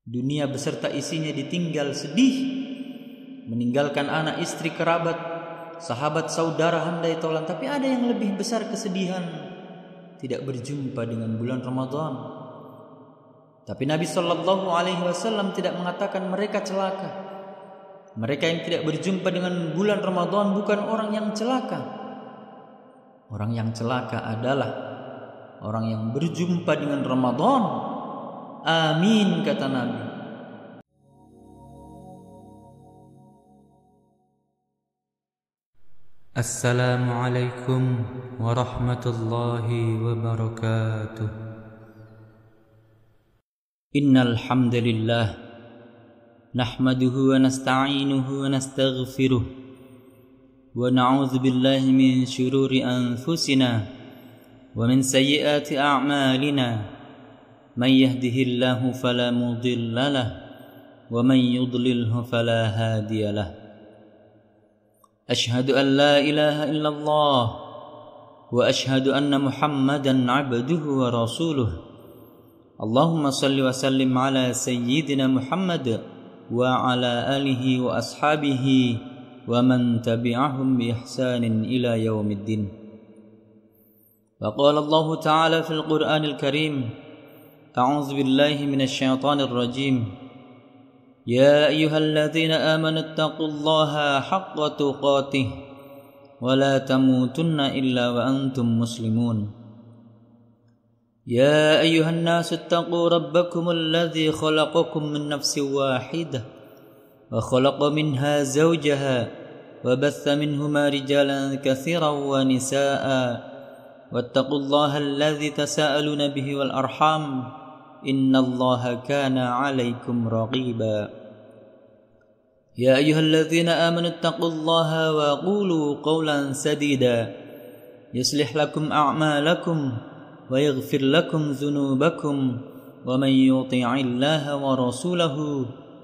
Dunia beserta isinya ditinggal sedih, meninggalkan anak, istri, kerabat, sahabat, saudara, handai tolan. Tapi ada yang lebih besar kesedihan, tidak berjumpa dengan bulan Ramadan. Tapi Nabi SAW tidak mengatakan mereka celaka. Mereka yang tidak berjumpa dengan bulan Ramadan bukan orang yang celaka. Orang yang celaka adalah orang yang berjumpa dengan Ramadan. Amin, kata Nabi. Assalamualaikum warahmatullahi wabarakatuh. Innal hamdalillah nahmaduhu wa nasta'inuhu wa nastaghfiruh wa na'udzu billahi min shururi anfusina wa min sayyiati a'malina may yahdihillahu fala mudilla lahu wa man yudlilhu fala hadiya lahu. Ashhadu an la ilaha illallah wa ashhadu anna Muhammadan 'abduhu wa rasuluh. Allahumma salli wa sallim ala sayyidina Muhammad wa ala alihi wa ashabihi wa man tabi'ahum bi ihsanin ila yaumiddin. Wa qala Allah ta'ala fil Qur'anil Karim, a'udzu billahi minasy syaithanir rajim. Ya ayyuhalladzina amanu taqullaha haqqa tuqatih wa la tamutunna illa wa antum muslimun. يا أيها الناس اتقوا ربكم الذي خلقكم من نفس واحدة وخلق منها زوجها وبث منهما رجالا كثيرا ونساء واتقوا الله الذي تساءلون به والأرحام إن الله كان عليكم رقيبا. يا أيها الذين آمنوا اتقوا الله وقولوا قولا سديدا يصلح لكم أعمالكم ويغفر لكم ذنوبكم ومن يطع الله ورسوله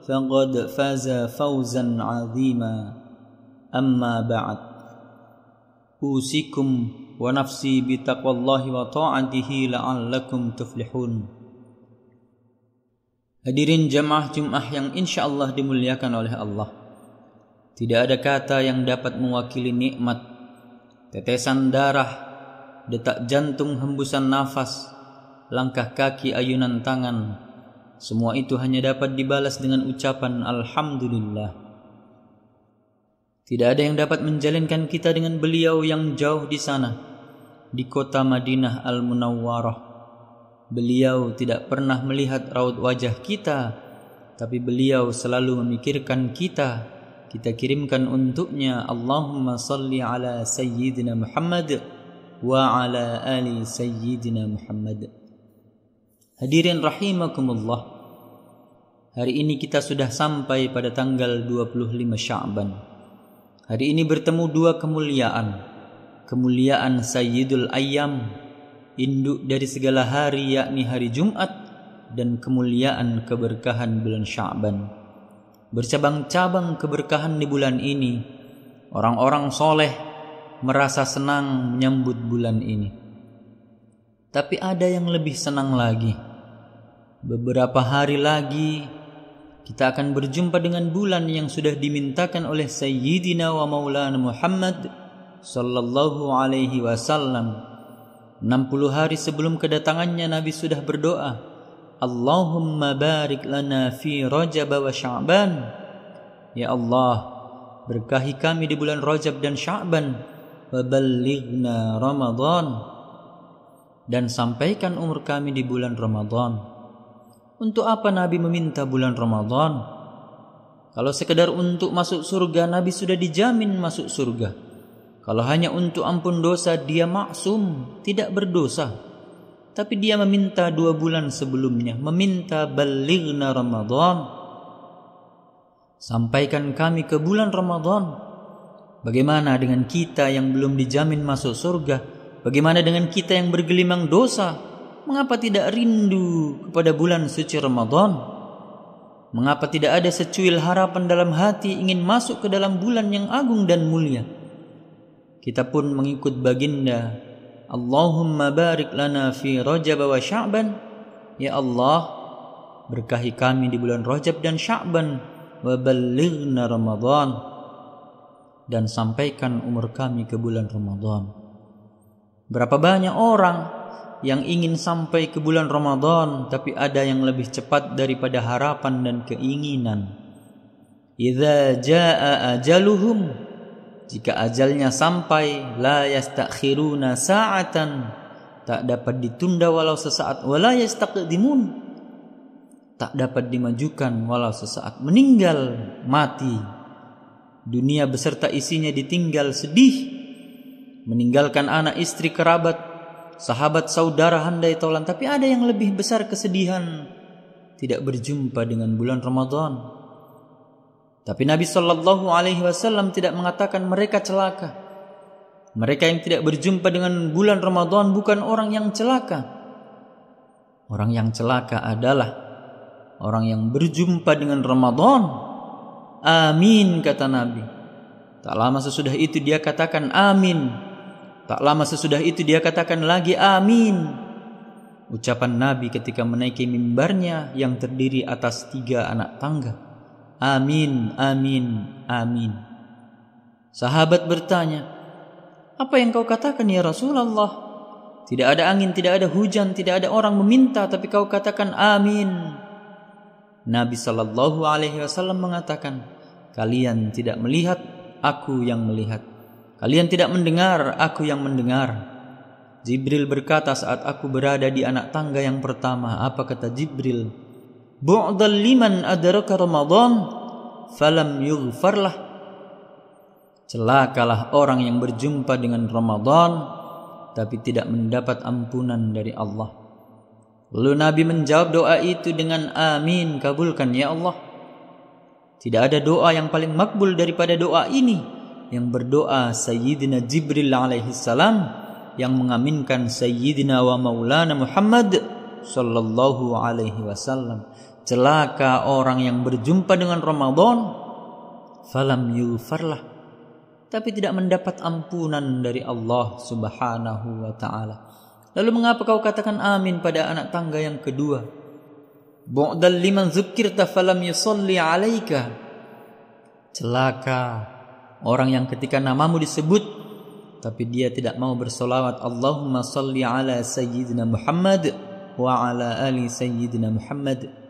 فقد فاز فوزا عظيما. أما بعد أوصيكم ونفسي بتقوى الله وطاعته لعلكم تفلحون. Hadirin jamaah Jumat yang insyaallah dimuliakan oleh Allah. Tidak ada kata yang dapat mewakili nikmat, tetesan darah, detak jantung, hembusan nafas, langkah kaki, ayunan tangan, semua itu hanya dapat dibalas dengan ucapan Alhamdulillah. Tidak ada yang dapat menjalinkan kita dengan beliau yang jauh di sana, di kota Madinah Al-Munawwarah. Beliau tidak pernah melihat raut wajah kita, tapi beliau selalu memikirkan kita. Kita kirimkan untuknya Allahumma salli ala Sayyidina Muhammad wa ala ali sayyidina Muhammad. Hadirin rahimakumullah, hari ini kita sudah sampai pada tanggal 25 Sya'ban. Hari ini bertemu dua kemuliaan. Kemuliaan Sayyidul Ayyam, induk dari segala hari, yakni hari Jumat, dan kemuliaan keberkahan bulan Sya'ban. Bercabang-cabang keberkahan di bulan ini. Orang-orang soleh merasa senang menyambut bulan ini. Tapi ada yang lebih senang lagi. Beberapa hari lagi kita akan berjumpa dengan bulan yang sudah dimintakan oleh Sayyidina wa Maulana Muhammad sallallahu alaihi wasallam. 60 hari sebelum kedatangannya Nabi sudah berdoa, Allahumma barik lana fi Rajab wa Sya'ban. Ya Allah, berkahi kami di bulan Rajab dan Sya'ban. Waballighna Ramadan, dan sampaikan umur kami di bulan Ramadan. Untuk apa Nabi meminta bulan Ramadan? Kalau sekedar untuk masuk surga, Nabi sudah dijamin masuk surga. Kalau hanya untuk ampun dosa, dia maksum, tidak berdosa. Tapi dia meminta 2 bulan sebelumnya, meminta ballighna Ramadan, sampaikan kami ke bulan Ramadan. Bagaimana dengan kita yang belum dijamin masuk surga? Bagaimana dengan kita yang bergelimang dosa? Mengapa tidak rindu kepada bulan suci Ramadan? Mengapa tidak ada secuil harapan dalam hati ingin masuk ke dalam bulan yang agung dan mulia? Kita pun mengikut baginda, Allahumma barik lana fi Rajab wa Sya'ban. Ya Allah, berkahi kami di bulan Rajab dan Sya'ban, wa ballighna Ramadan, dan sampaikan umur kami ke bulan Ramadan. Berapa banyak orang yang ingin sampai ke bulan Ramadan, tapi ada yang lebih cepat daripada harapan dan keinginan. Idza jaa ajaluhum, jika ajalnya sampai, la yastakhiruna sa'atan, tak dapat ditunda walau sesaat, wala yastaqdimun, tak dapat dimajukan walau sesaat. Meninggal, mati, dunia beserta isinya ditinggal sedih, meninggalkan anak istri kerabat, sahabat saudara handai taulan. Tapi ada yang lebih besar kesedihan, tidak berjumpa dengan bulan Ramadan. Tapi Nabi SAW tidak mengatakan mereka celaka. Mereka yang tidak berjumpa dengan bulan Ramadan bukan orang yang celaka. Orang yang celaka adalah orang yang berjumpa dengan Ramadan. Amin, kata Nabi. Tak lama sesudah itu dia katakan amin. Tak lama sesudah itu dia katakan lagi amin. Ucapan Nabi ketika menaiki mimbarnya yang terdiri atas 3 anak tangga. Amin, amin, amin. Sahabat bertanya, apa yang kau katakan ya Rasulullah? Tidak ada angin, tidak ada hujan, tidak ada orang meminta, tapi kau katakan amin. Nabi SAW mengatakan, kalian tidak melihat, aku yang melihat. Kalian tidak mendengar, aku yang mendengar. Jibril berkata saat aku berada di anak tangga yang pertama. Apa kata Jibril? Bu'dal liman adraka Ramadan falam yughfarlah. Celakalah orang yang berjumpa dengan Ramadan tapi tidak mendapat ampunan dari Allah. Lalu Nabi menjawab doa itu dengan amin, kabulkan ya Allah. Tidak ada doa yang paling makbul daripada doa ini, yang berdoa Sayyidina Jibril alaihi salam, yang mengaminkan Sayyidina wa Maulana Muhammad sallallahu alaihi wasallam. Celaka orang yang berjumpa dengan Ramadan, falam yughfarlah, tapi tidak mendapat ampunan dari Allah Subhanahu wa taala. Lalu mengapa kau katakan amin pada anak tangga yang kedua? Bu'dal liman dzukirta falam yusalli alaika. Celaka orang yang ketika namamu disebut tapi dia tidak mau bersolawat. Allahumma salli ala sayyidina Muhammad wa ala ali sayyidina Muhammad.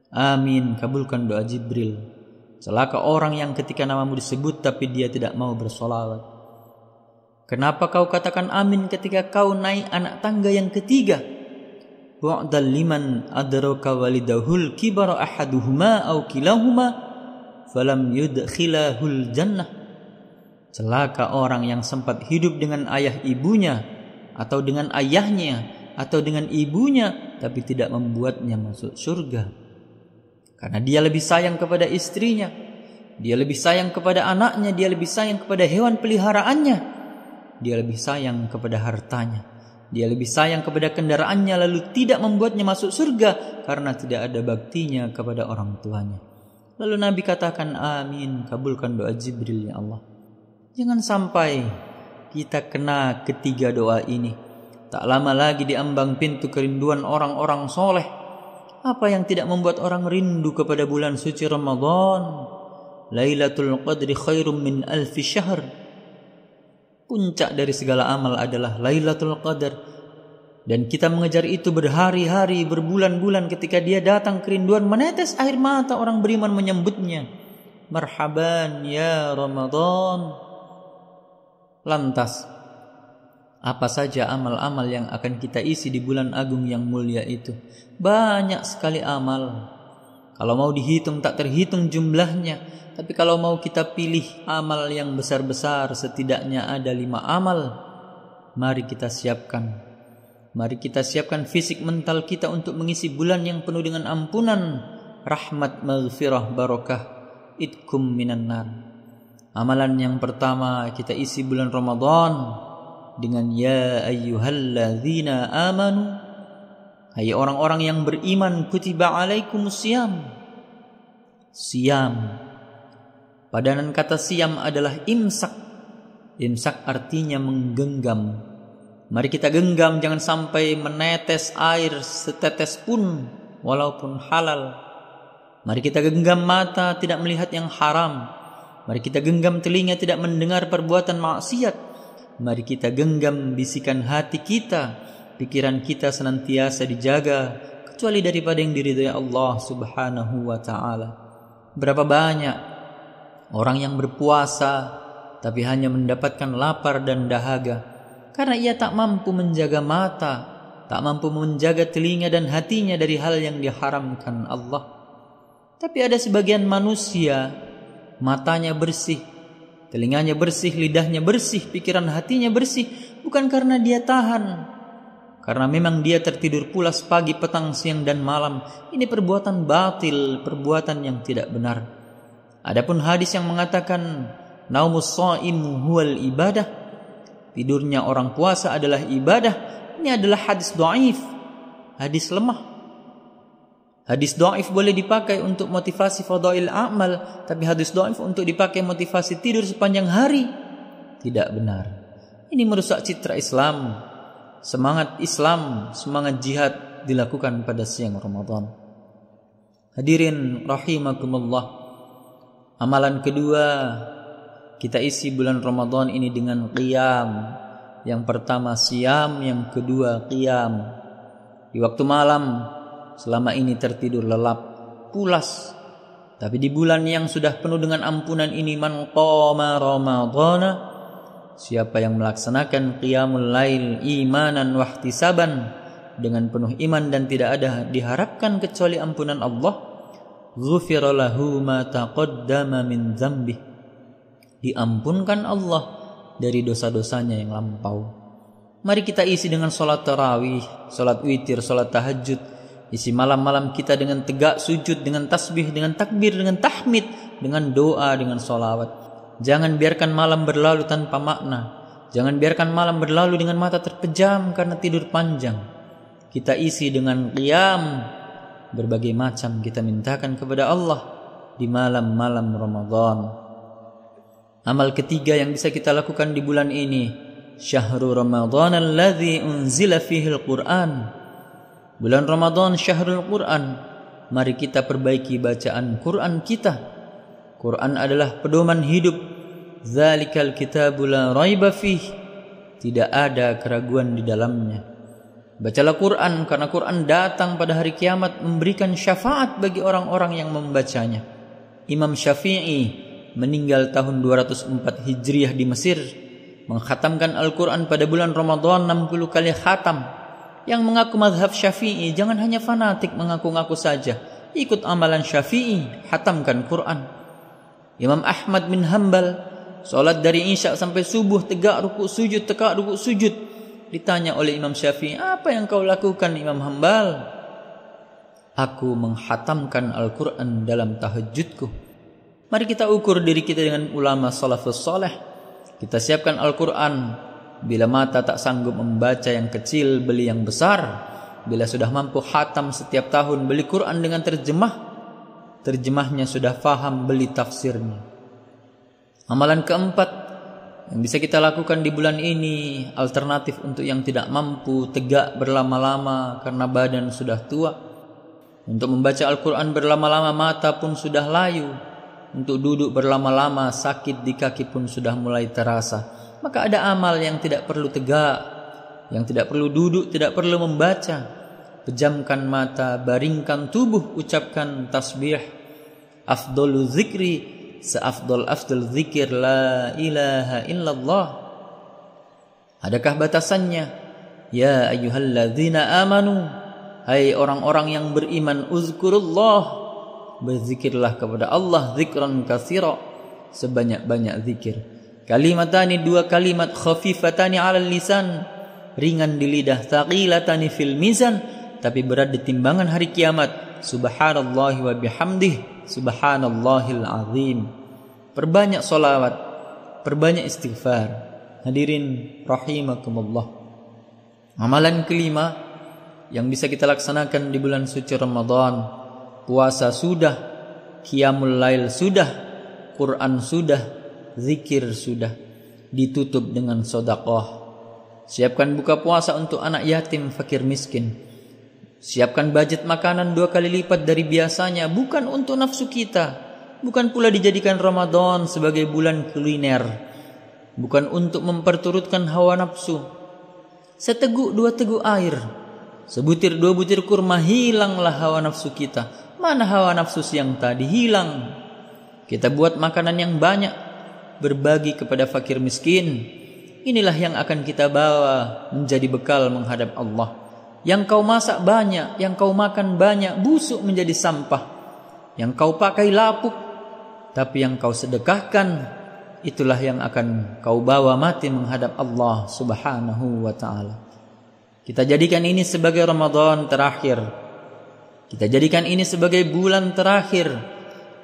Amin, kabulkan doa Jibril. Celaka orang yang ketika namamu disebut tapi dia tidak mau bersolawat. Kenapa kau katakan amin ketika kau naik anak tangga yang ketiga? Bu'dal liman adraka walidahul kibara ahaduhuma aw kilahuma falam yudkhilahul jannah. Celaka orang yang sempat hidup dengan ayah ibunya, atau dengan ayahnya, atau dengan ibunya, tapi tidak membuatnya masuk surga. Karena dia lebih sayang kepada istrinya, dia lebih sayang kepada anaknya, dia lebih sayang kepada hewan peliharaannya, dia lebih sayang kepada hartanya, dia lebih sayang kepada kendaraannya, lalu tidak membuatnya masuk surga karena tidak ada baktinya kepada orang tuanya. Lalu Nabi katakan amin, kabulkan doa Jibril ya Allah. Jangan sampai kita kena ketiga doa ini. Tak lama lagi diambang pintu kerinduan orang-orang soleh. Apa yang tidak membuat orang rindu kepada bulan suci Ramadan? Lailatul Qadri khairum min alfi syahr. Puncak dari segala amal adalah Lailatul Qadar. Dan kita mengejar itu berhari-hari, berbulan-bulan. Ketika dia datang kerinduan, menetes air mata orang beriman menyambutnya. Marhaban ya Ramadan. Lantas, apa saja amal-amal yang akan kita isi di bulan agung yang mulia itu? Banyak sekali amal. Kalau mau dihitung tak terhitung jumlahnya. Tapi kalau mau kita pilih amal yang besar-besar, setidaknya ada 5 amal. Mari kita siapkan. Mari kita siapkan fisik mental kita untuk mengisi bulan yang penuh dengan ampunan, rahmat, maghfirah, barakah, itkum minan nar. Amalan yang pertama, kita isi bulan Ramadan dengan ya ayyuhalladzina amanu, hai orang-orang yang beriman, kutiba alaikumusiyam. Siam, padanan kata siam adalah imsak. Imsak artinya menggenggam. Mari kita genggam, jangan sampai menetes air setetes pun walaupun halal. Mari kita genggam mata tidak melihat yang haram. Mari kita genggam telinga tidak mendengar perbuatan maksiat. Mari kita genggam bisikan hati kita, pikiran kita senantiasa dijaga kecuali daripada yang diridhai Allah Subhanahu wa taala. Berapa banyak orang yang berpuasa tapi hanya mendapatkan lapar dan dahaga karena ia tak mampu menjaga mata, tak mampu menjaga telinga dan hatinya dari hal yang diharamkan Allah. Tapi ada sebagian manusia matanya bersih, telinganya bersih, lidahnya bersih, pikiran hatinya bersih, bukan karena dia tahan, karena memang dia tertidur pulas pagi, petang, siang dan malam. Ini perbuatan batil, perbuatan yang tidak benar. Adapun hadis yang mengatakan naumus shaim huwal ibadah, tidurnya orang puasa adalah ibadah, ini adalah hadis dhaif, hadis lemah. Hadis dhaif boleh dipakai untuk motivasi fadail amal, tapi hadis dhaif untuk dipakai motivasi tidur sepanjang hari tidak benar. Ini merusak citra Islam, semangat Islam, semangat jihad dilakukan pada siang Ramadan. Hadirin rahimakumullah. Amalan kedua, kita isi bulan Ramadan ini dengan qiyam. Yang pertama siyam, yang kedua qiyam. Di waktu malam selama ini tertidur lelap, pulas. Tapi di bulan yang sudah penuh dengan ampunan ini, man qama ramadhana, siapa yang melaksanakan qiyamul lail imanan wahtisaban, dengan penuh iman dan tidak ada diharapkan kecuali ampunan Allah, ghufira lahu ma taqaddama min dzambih, diampunkan Allah dari dosa-dosanya yang lampau. Mari kita isi dengan salat tarawih, salat witir, salat tahajud. Isi malam-malam kita dengan tegak sujud, dengan tasbih, dengan takbir, dengan tahmid, dengan doa, dengan solawat. Jangan biarkan malam berlalu tanpa makna. Jangan biarkan malam berlalu dengan mata terpejam karena tidur panjang. Kita isi dengan qiyam. Berbagai macam kita mintakan kepada Allah di malam-malam Ramadan. Amal ketiga yang bisa kita lakukan di bulan ini, syahrul Ramadan alladzi unzila fihi al-Qur'an. Bulan Ramadan syahrul Quran. Mari kita perbaiki bacaan Quran kita. Quran adalah pedoman hidup. Dzalikal kitabu la raiba fih. Tidak ada keraguan di dalamnya. Bacalah Quran karena Quran datang pada hari kiamat memberikan syafaat bagi orang-orang yang membacanya. Imam Syafi'i meninggal tahun 204 Hijriah di Mesir, mengkhatamkan Al-Quran pada bulan Ramadan 60 kali khatam. Yang mengaku mazhab Syafi'i jangan hanya fanatik mengaku-ngaku saja, ikut amalan Syafi'i, hatamkan Quran. Imam Ahmad bin Hanbal salat dari Isya sampai subuh, tegak rukuk sujud, tegak rukuk sujud. Ditanya oleh Imam Syafi'i, apa yang kau lakukan Imam Hanbal? Aku menghatamkan Al-Quran dalam tahajudku. Mari kita ukur diri kita dengan ulama salafus saleh. Kita siapkan Al-Quran. Bila mata tak sanggup membaca yang kecil, beli yang besar. Bila sudah mampu khatam setiap tahun, beli Quran dengan terjemahnya sudah faham, beli tafsirnya. Amalan keempat yang bisa kita lakukan di bulan ini, alternatif untuk yang tidak mampu tegak berlama-lama karena badan sudah tua. Untuk membaca Al-Quran berlama-lama mata pun sudah layu. Untuk duduk berlama-lama sakit di kaki pun sudah mulai terasa. Maka ada amal yang tidak perlu tegak, yang tidak perlu duduk, tidak perlu membaca. Pejamkan mata, baringkan tubuh, ucapkan tasbih. Afdalu zikri, seafdal zikir la ilaha illallah. Adakah batasannya? Ya ayyuhalladzina amanu, hai orang-orang yang beriman, uzkurullah, berzikirlah kepada Allah zikran katsira, sebanyak-banyak zikir. Kalimatani, dua kalimat, khafifatani 'alal lisan, ringan di lidah, thaqilatani fil mizan, tapi berat di timbangan hari kiamat. Subhanallahi wa bihamdih, subhanallahil azim. Perbanyak solawat, perbanyak istighfar. Hadirin rahimakumullah. Amalan kelima yang bisa kita laksanakan di bulan suci Ramadan, puasa sudah, qiyamul lail sudah, Quran sudah, zikir sudah, ditutup dengan sedekah. Siapkan buka puasa untuk anak yatim, fakir miskin. Siapkan budget makanan 2 kali lipat dari biasanya, bukan untuk nafsu kita, bukan pula dijadikan Ramadan sebagai bulan kuliner, bukan untuk memperturutkan hawa nafsu. Seteguk 2 teguk air, sebutir 2 butir kurma, hilanglah hawa nafsu kita. Mana hawa nafsu siang tadi? Hilang. Kita buat makanan yang banyak, berbagi kepada fakir miskin. Inilah yang akan kita bawa menjadi bekal menghadap Allah. Yang kau masak banyak, yang kau makan banyak, busuk menjadi sampah. Yang kau pakai lapuk, tapi yang kau sedekahkan, itulah yang akan kau bawa mati menghadap Allah Subhanahu wa ta'ala. Kita jadikan ini sebagai Ramadan terakhir. Kita jadikan ini sebagai bulan terakhir.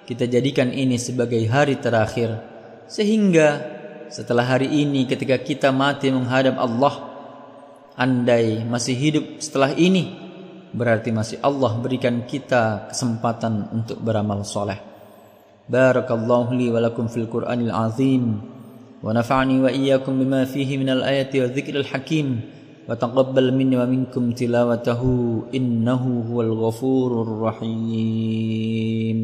Kita jadikan ini sebagai hari terakhir. Sehingga setelah hari ini ketika kita mati menghadap Allah, andai masih hidup setelah ini, berarti masih Allah berikan kita kesempatan untuk beramal soleh. Barakallahu li wa lakum fil Qur'anil azim, wa nafa'ani wa iyyakum bima fihi minal ayati wa dzikril hakim, wa taqabbal minni wa minkum tilawatahu innahu huwal ghafurur rahim.